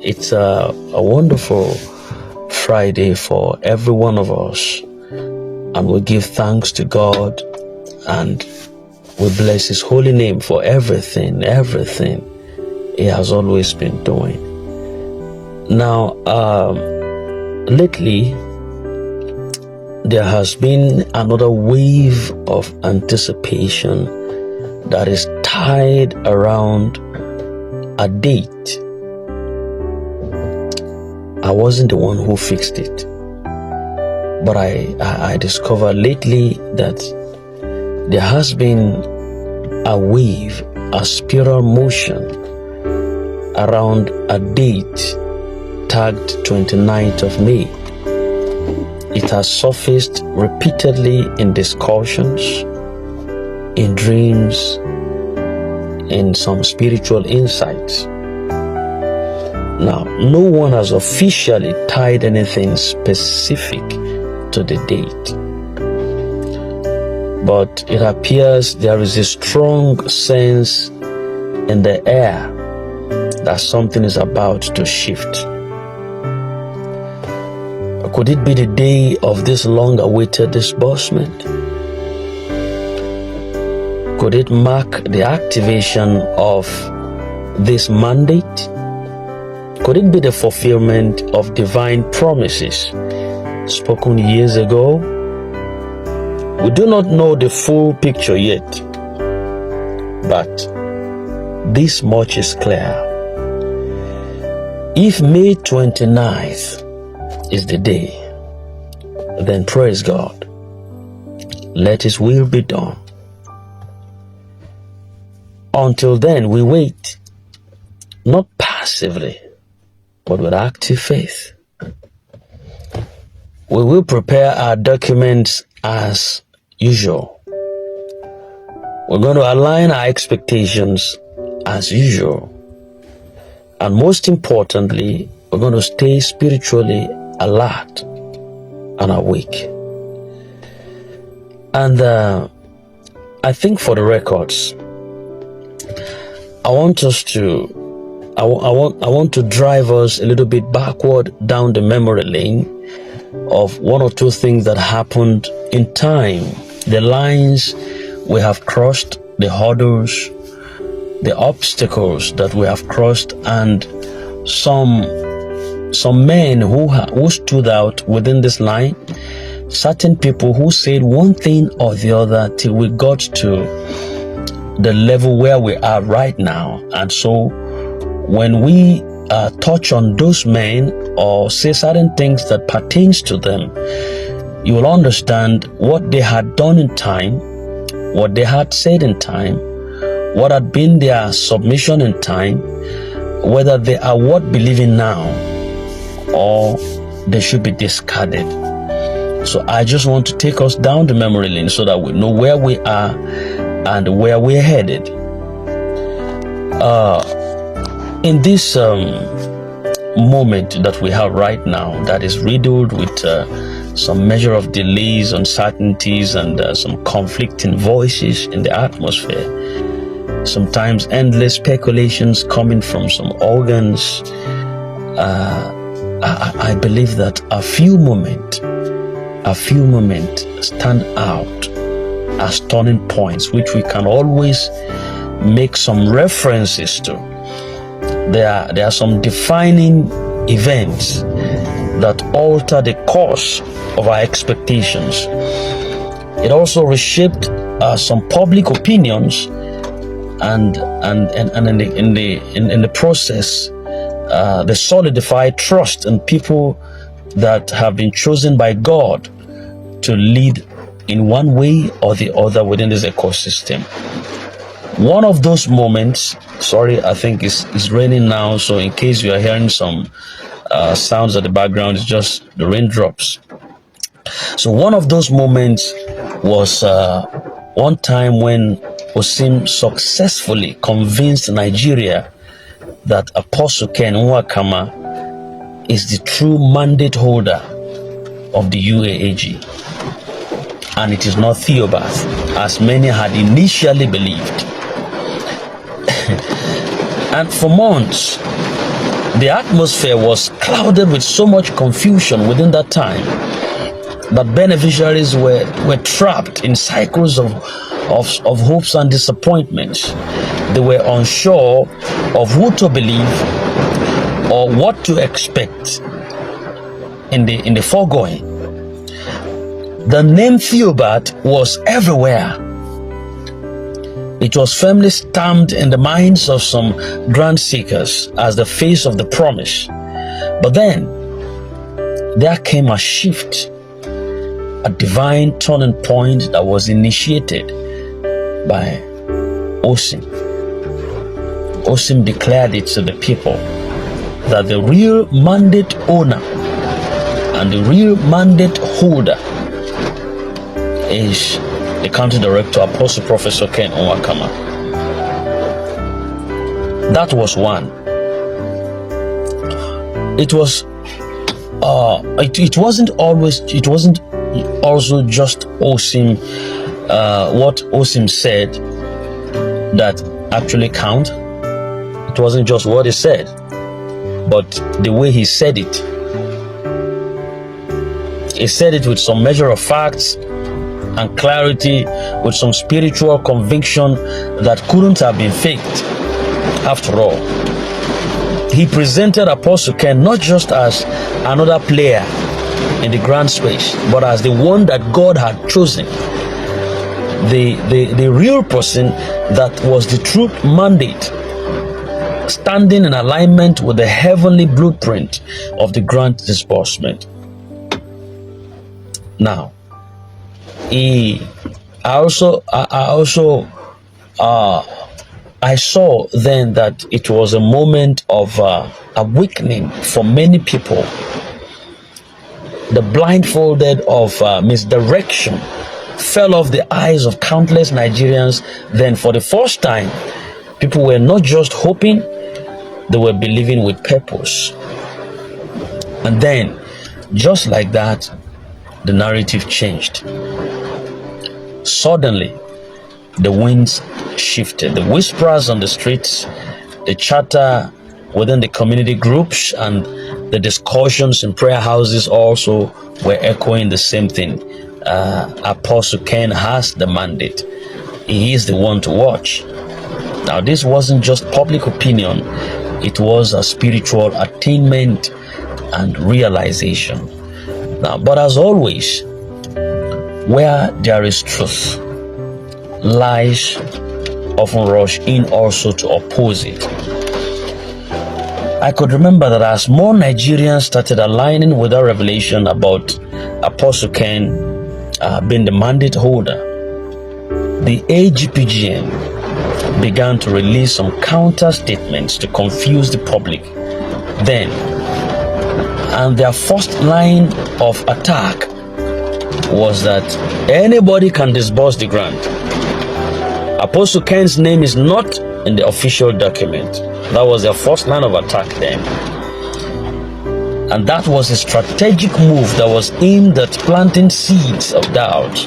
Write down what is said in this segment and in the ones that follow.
It's a wonderful Friday for every one of us, and we give thanks to God and we bless His holy name for everything He has always been doing. Now, lately, there has been another wave of anticipation that is tied around a date. I wasn't the one who fixed it, but I discovered lately that there has been a wave, a spiral motion around a date tagged 29th of May. It has surfaced repeatedly in discussions, in dreams, in some spiritual insights. Now, no one has officially tied anything specific to the date, but it appears there is a strong sense in the air that something is about to shift. Could it be the day of this long-awaited disbursement? Could it mark the activation of this mandate? Could it be the fulfillment of divine promises spoken years ago? We do not know the full picture yet, but this much is clear. If May 29th is the day, then praise God. Let His will be done. Until then, we wait, not passively, but with active faith. We will prepare our documents as usual. We're going to align our expectations as usual. And most importantly, we're going to stay spiritually alert and awake. And I think for the records, I want to drive us a little bit backward down the memory lane of one or two things that happened in time, the lines we have crossed, the hurdles, the obstacles that we have crossed, and some men who stood out within this line, certain people who said one thing or the other till we got to the level where we are right now. And so when we touch on those men or say certain things that pertains to them, you will understand what they had done in time, what they had said in time, what had been their submission in time, whether they are worth believing now or they should be discarded. So I just want to take us down the memory lane so that we know where we are and where we're headed. In this moment that we have right now, that is riddled with some measure of delays, uncertainties, and some conflicting voices in the atmosphere, sometimes endless speculations coming from some organs, I believe that a few moments stand out as turning points, which we can always make some references to. There are some defining events that alter the course of our expectations. It also reshaped some public opinions, and in the process, they solidified trust in people that have been chosen by God to lead in one way or the other within this ecosystem. One of those moments, sorry, I think it's raining now, so in case you are hearing some sounds at the background, it's just the raindrops. So one of those moments was one time when Osim successfully convinced Nigeria that Apostle Ken Nwakama is the true mandate holder of the UAAG, and it is not Theobarth, as many had initially believed. And for months, The atmosphere was clouded with so much confusion within that time that beneficiaries were trapped in cycles of hopes and disappointments. They were unsure of who to believe or what to expect in the foregoing. The name Theobarth was everywhere. It was firmly stamped in the minds of some grant seekers as the face of the promise. But then there came a shift, a divine turning point that was initiated by Osim. Osim declared it to the people that the real mandate owner and the real mandate holder is the country director, Apostle Professor Ken Onwakama. That was one. It was. It wasn't also just Osim. What Osim said that actually count. It wasn't just what he said, but the way he said it. He said it with some measure of facts and clarity, with some spiritual conviction that couldn't have been faked. After all, he presented Apostle Ken not just as another player in the grand space, but as the one that God had chosen, the real person that was the truth mandate, standing in alignment with the heavenly blueprint of the grant disbursement. Now, I saw then that it was a moment of awakening for many people. The blindfolded of misdirection fell off the eyes of countless Nigerians. Then for the first time, people were not just hoping, they were believing with purpose. And then, just like that, the narrative changed. Suddenly, the winds shifted. The whispers on the streets, the chatter within the community groups, and the discussions in prayer houses also were echoing the same thing. Apostle Ken has the mandate. He is the one to watch. Now, this wasn't just public opinion. It was a spiritual attainment and realization. Now, but as always, where there is truth, lies often rush in also to oppose it. I could remember that as more Nigerians started aligning with our revelation about Apostle Ken being the mandate holder, the AGPGN began to release some counter statements to confuse the public. Then, and their first line of attack was that anybody can disburse the grant. Apostle Ken's name is not in the official document. That was their first line of attack then. And that was a strategic move that was aimed at planting seeds of doubt.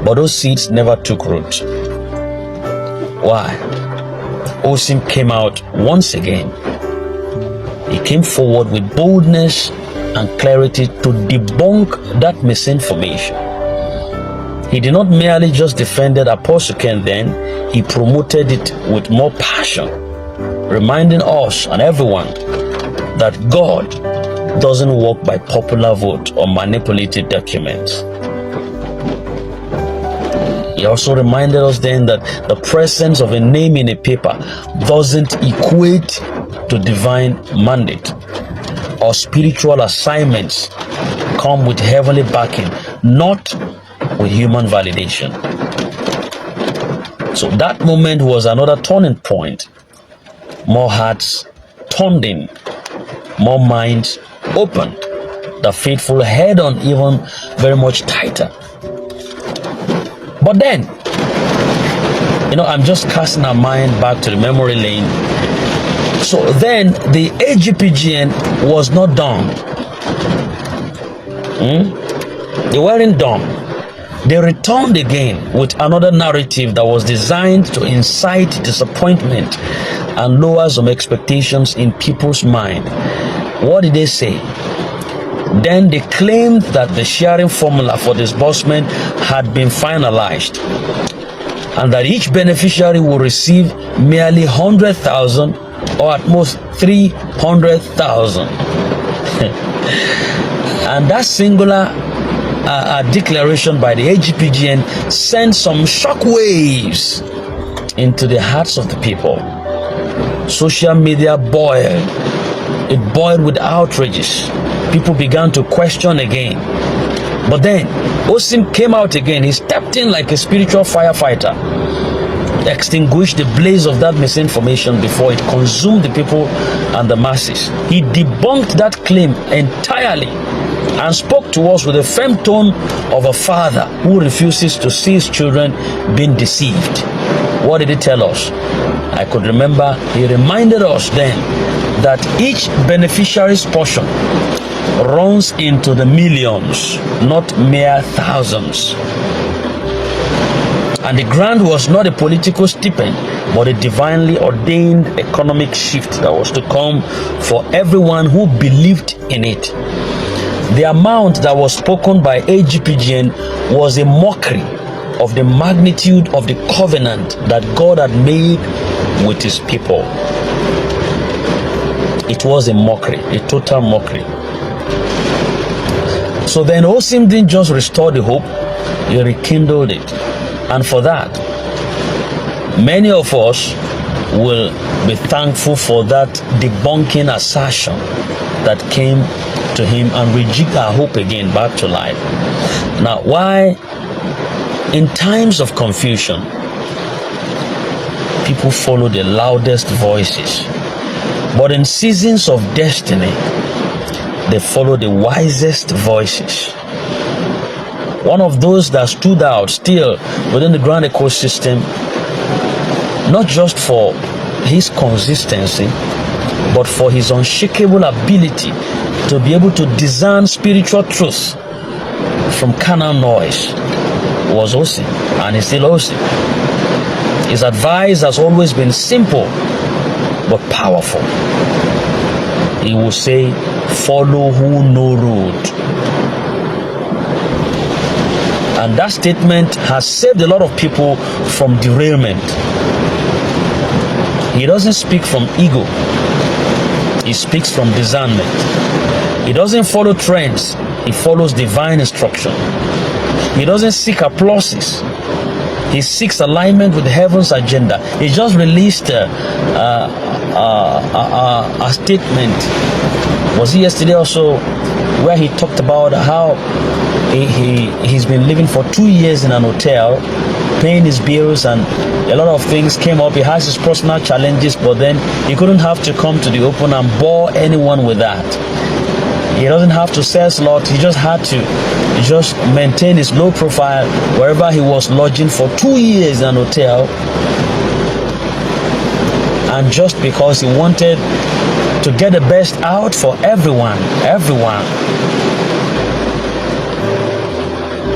But those seeds never took root. Why? Osim came out once again. He came forward with boldness and clarity to debunk that misinformation. He did not merely just defend Apostle Ken then, he promoted it with more passion, reminding us and everyone that God doesn't work by popular vote or manipulated documents. He also reminded us then that the presence of a name in a paper doesn't equate to divine mandate. Or spiritual assignments come with heavenly backing, not with human validation. So that moment was another turning point. More hearts turned in, more minds opened, the faithful head on even very much tighter. But then, I'm just casting our mind back to the memory lane. So then the AGPGN was not done. They weren't done. They returned again with another narrative that was designed to incite disappointment and lower some expectations in people's mind. What did they say? Then they claimed that the sharing formula for disbursement had been finalized and that each beneficiary will receive merely 100,000 or at most 300,000. And that singular declaration by the AGPGN sent some shockwaves into the hearts of the people. Social media boiled. It boiled with outrages. People began to question again. But then Osim came out again. He stepped in like a spiritual firefighter, extinguished the blaze of that misinformation before it consumed the people and the masses. He debunked that claim entirely and spoke to us with a firm tone of a father who refuses to see his children being deceived. What did he tell us? I could remember he reminded us then that each beneficiary's portion runs into the millions, not mere thousands. And the grant was not a political stipend, but a divinely ordained economic shift that was to come for everyone who believed in it. The amount that was spoken by AGPGN was a mockery of the magnitude of the covenant that God had made with his people. It was a mockery, a total mockery. So then Osim didn't just restore the hope, he rekindled it. And for that, many of us will be thankful for that debunking assertion that came to him and rejig our hope again back to life. Now, why in times of confusion, people follow the loudest voices, but in seasons of destiny, they follow the wisest voices. One of those that stood out still within the grand ecosystem, not just for his consistency, but for his unshakable ability to be able to discern spiritual truth from carnal noise, was Osim, and is still Osim. His advice has always been simple but powerful. He will say, follow who know road. And that statement has saved a lot of people from derailment. He doesn't speak from ego. He speaks from discernment. He doesn't follow trends. He follows divine instruction. He doesn't seek applauses. He seeks alignment with heaven's agenda. He just released a statement. Was it yesterday or so, where he talked about how he's been living for 2 years in an hotel, paying his bills, and a lot of things came up. He has his personal challenges, but then he couldn't have to come to the open and bore anyone with that. He doesn't have to sell a lot. He just had to just maintain his low profile wherever he was lodging for 2 years in an hotel. And just because he wanted to get the best out for everyone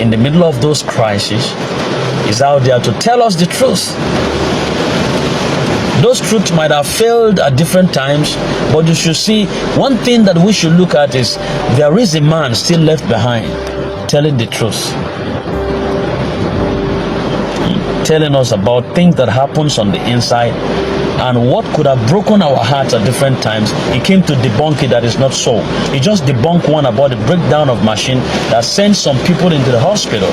in the middle of those crises, is out there to tell us the truth. Those truths might have failed at different times, but you should see, one thing that we should look at is there is a man still left behind telling the truth, telling us about things that happens on the inside and what could have broken our hearts at different times. He came to debunk it that is not so. He just debunked one about the breakdown of machine that sent some people into the hospital.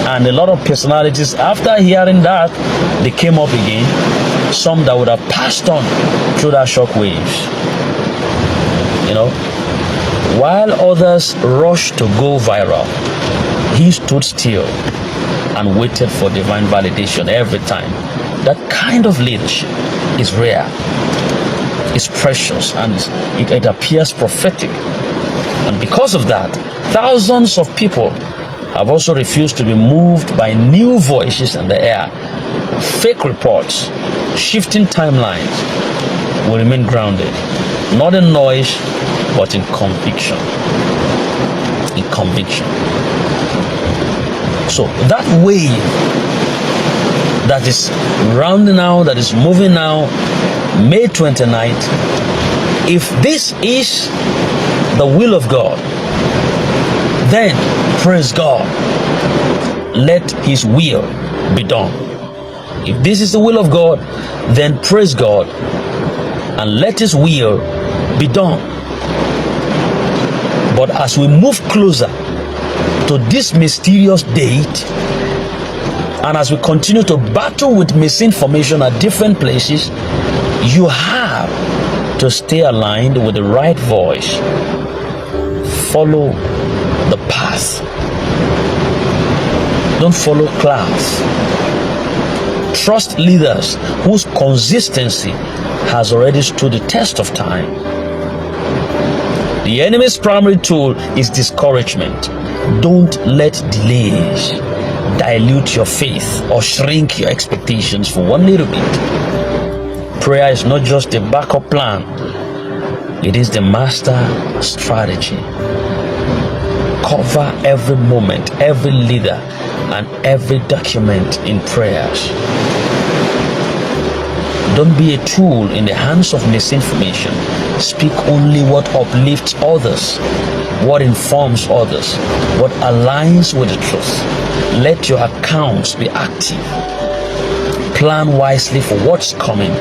And a lot of personalities, after hearing that, they came up again. Some that would have passed on through that shock waves. You know, while others rushed to go viral, he stood still and waited for divine validation every time. That kind of leadership is rare, it's precious, and it appears prophetic. And because of that, thousands of people have also refused to be moved by new voices in the air. Fake reports, shifting timelines will remain grounded, not in noise, but in conviction. In conviction. So that wave that is rounding now, that is moving now, May 29th, if this is the will of God, then praise God, let his will be done. If this is the will of God, then praise God and let his will be done. But as we move closer to this mysterious date, and as we continue to battle with misinformation at different places, you have to stay aligned with the right voice. Follow the path. Don't follow clouds. Trust leaders whose consistency has already stood the test of time. The enemy's primary tool is discouragement. Don't let delays dilute your faith or shrink your expectations for one little bit. Prayer is not just a backup plan, it is the master strategy. Cover every moment, every leader, and every document in prayers. Don't be a tool in the hands of misinformation. Speak only what uplifts others, what informs others, what aligns with the truth. Let your accounts be active. Plan wisely for what's coming.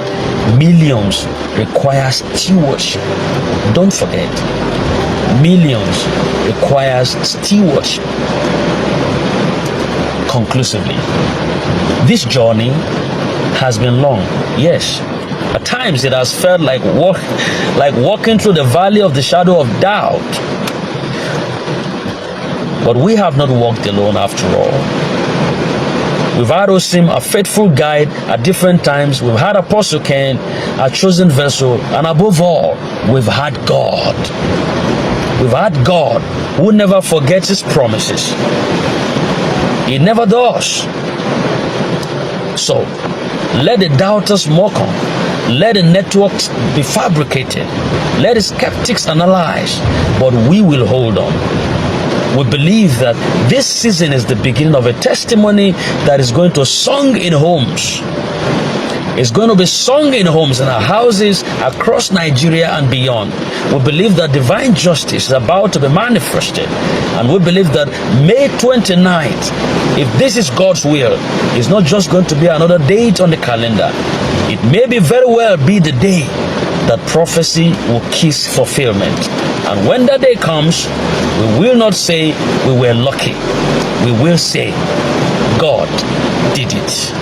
Millions require stewardship. Don't forget, millions requires stewardship. Conclusively, this journey has been long. Yes, at times it has felt like walking through the valley of the shadow of doubt. But we have not walked alone after all. We've had Osim, a faithful guide at different times. We've had Apostle Ken, a chosen vessel. And above all, we've had God. We've had God who never forgets his promises. He never does. So, let the doubters mock on. Let the networks be fabricated. Let the skeptics analyze. But we will hold on. We believe that this season is the beginning of a testimony that is going to be sung in homes. It's going to be sung in homes, in our houses, across Nigeria and beyond. We believe that divine justice is about to be manifested. And we believe that May 29th, if this is God's will, is not just going to be another date on the calendar. It may be very well be the day that prophecy will kiss fulfillment. And when that day comes, we will not say we were lucky. We will say God did it.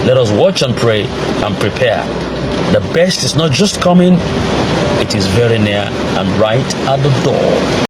Let us watch and pray and prepare. The best is not just coming, it is very near and right at the door.